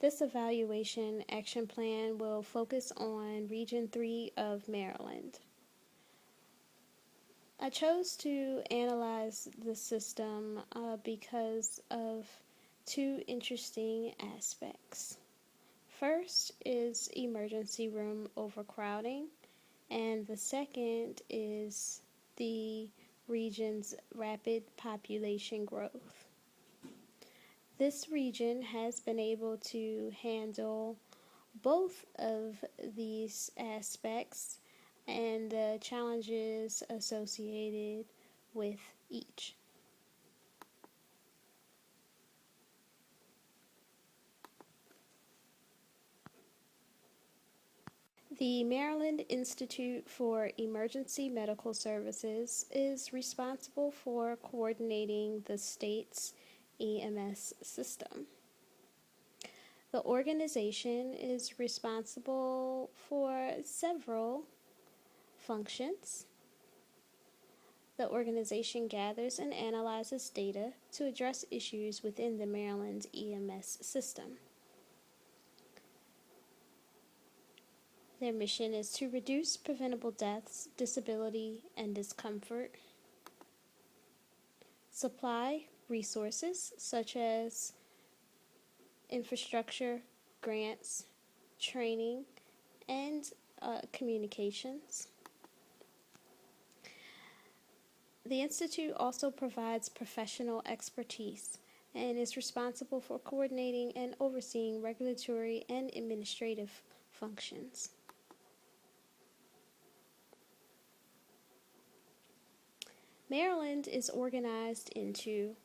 This evaluation action plan will focus on Region 3 of Maryland. I chose to analyze the system because of two interesting aspects. First is emergency room overcrowding, and the second is the region's rapid population growth. This region has been able to handle both of these aspects and the challenges associated with each. The Maryland Institute for Emergency Medical Services is responsible for coordinating the state's EMS system. The organization is responsible for several functions. The organization gathers and analyzes data to address issues within the Maryland EMS system. Their mission is to reduce preventable deaths, disability, and discomfort, supply resources such as infrastructure, grants, training, and communications. The Institute also provides professional expertise and is responsible for coordinating and overseeing regulatory and administrative functions. Maryland is organized into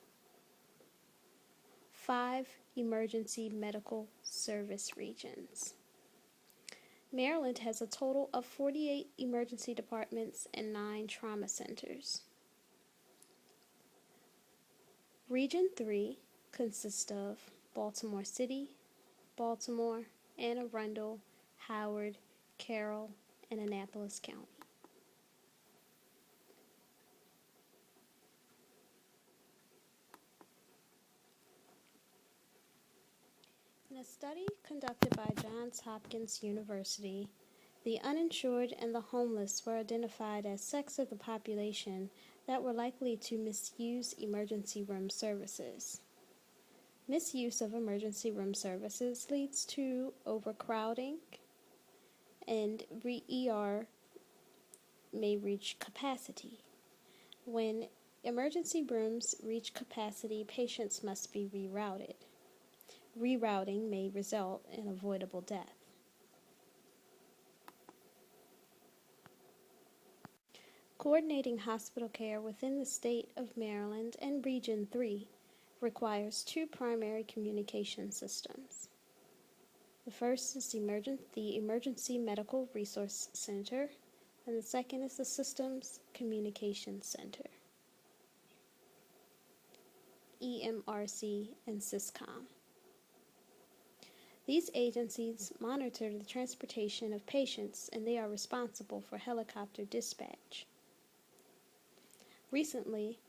5 emergency medical service regions. Maryland has a total of 48 emergency departments and 9 trauma centers. Region 3 consists of Baltimore City, Baltimore, Anne Arundel, Howard, Carroll, and Annapolis County. In a study conducted by Johns Hopkins University, the uninsured and the homeless were identified as sects of the population that were likely to misuse emergency room services. Misuse of emergency room services leads to overcrowding, and ER may reach capacity. When emergency rooms reach capacity, patients must be rerouted. Rerouting may result in avoidable death. Coordinating hospital care within the state of Maryland and Region 3 requires 2 primary communication systems. The first is the Emergency Medical Resource Center, and the second is the Systems Communication Center, EMRC and SysCom. These agencies monitor the transportation of patients, and they are responsible for helicopter dispatch. Recently,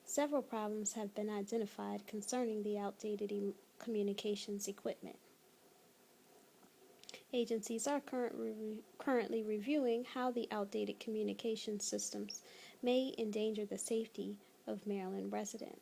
several problems have been identified concerning the outdated communications equipment. Agencies are currently reviewing how the outdated communication systems may endanger the safety of Maryland residents.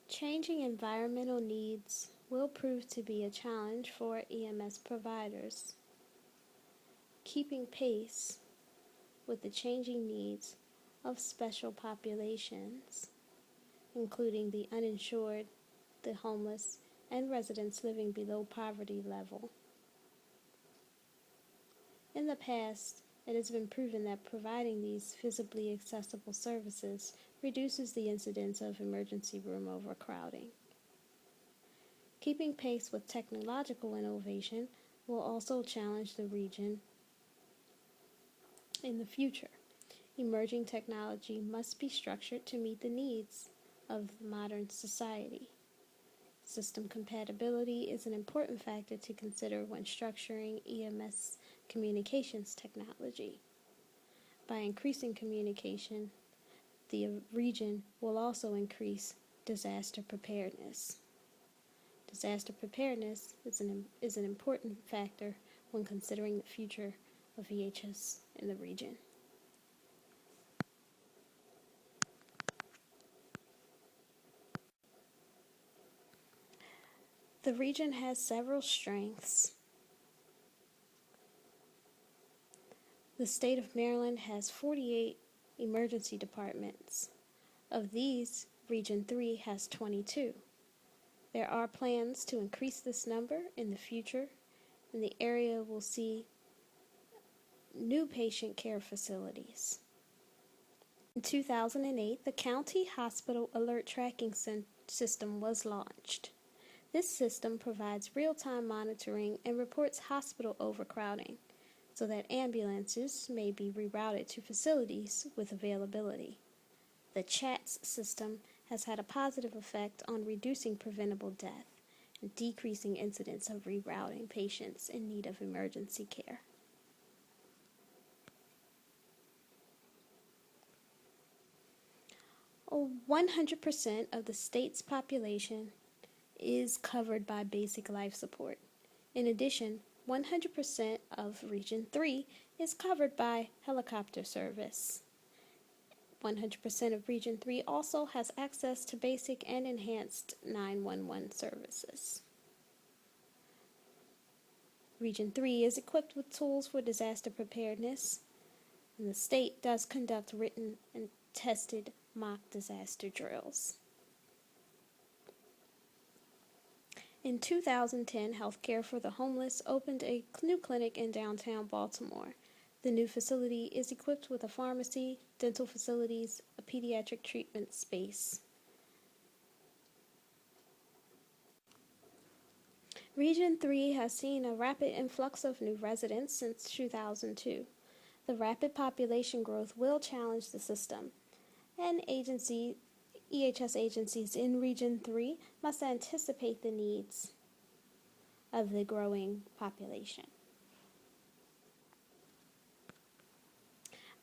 Changing environmental needs will prove to be a challenge for EMS providers. Keeping pace with the changing needs of special populations, including the uninsured, the homeless, and residents living below poverty level. In the past, it has been proven that providing these physically accessible services reduces the incidence of emergency room overcrowding. Keeping pace with technological innovation will also challenge the region in the future. Emerging technology must be structured to meet the needs of modern society. System compatibility is an important factor to consider when structuring EMS communications technology. By increasing communication, the region will also increase disaster preparedness. Disaster preparedness is an important factor when considering the future of EHS in the region. The region has several strengths. The state of Maryland has 48 emergency departments. Of these, Region 3 has 22. There are plans to increase this number in the future, and the area will see new patient care facilities. In 2008, the County Hospital Alert Tracking System was launched. This system provides real-time monitoring and reports hospital overcrowding, so that ambulances may be rerouted to facilities with availability. The CHATS system has had a positive effect on reducing preventable death and decreasing incidents of rerouting patients in need of emergency care. Oh, 100% of the state's population is covered by basic life support. In addition, 100% of Region 3 is covered by helicopter service. 100% of Region 3 also has access to basic and enhanced 911 services. Region 3 is equipped with tools for disaster preparedness, and the state does conduct written and tested mock disaster drills. In 2010, Healthcare for the Homeless opened a new clinic in downtown Baltimore. The new facility is equipped with a pharmacy, dental facilities, a pediatric treatment space. Region 3 has seen a rapid influx of new residents since 2002. The rapid population growth will challenge the system, and EHS agencies in Region 3 must anticipate the needs of the growing population.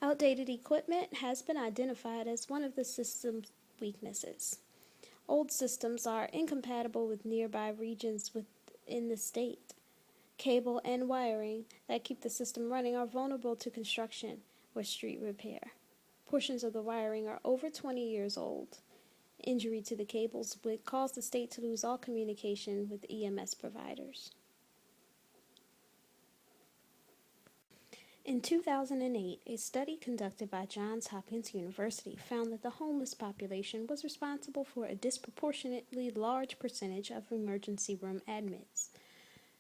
Outdated equipment has been identified as one of the system's weaknesses. Old systems are incompatible with nearby regions within the state. Cable and wiring that keep the system running are vulnerable to construction or street repair. Portions of the wiring are over 20 years old. Injury to the cables would cause the state to lose all communication with EMS providers. In 2008, a study conducted by Johns Hopkins University found that the homeless population was responsible for a disproportionately large percentage of emergency room admits.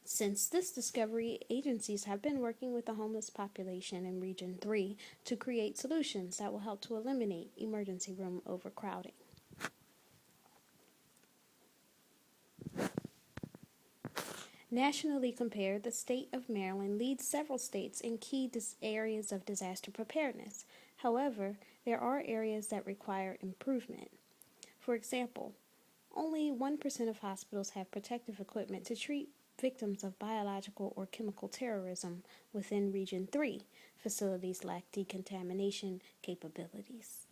Since this discovery, agencies have been working with the homeless population in Region 3 to create solutions that will help to eliminate emergency room overcrowding. Nationally compared, the state of Maryland leads several states in key areas of disaster preparedness. However, there are areas that require improvement. For example, only 1% of hospitals have protective equipment to treat victims of biological or chemical terrorism within Region 3. Facilities lack decontamination capabilities.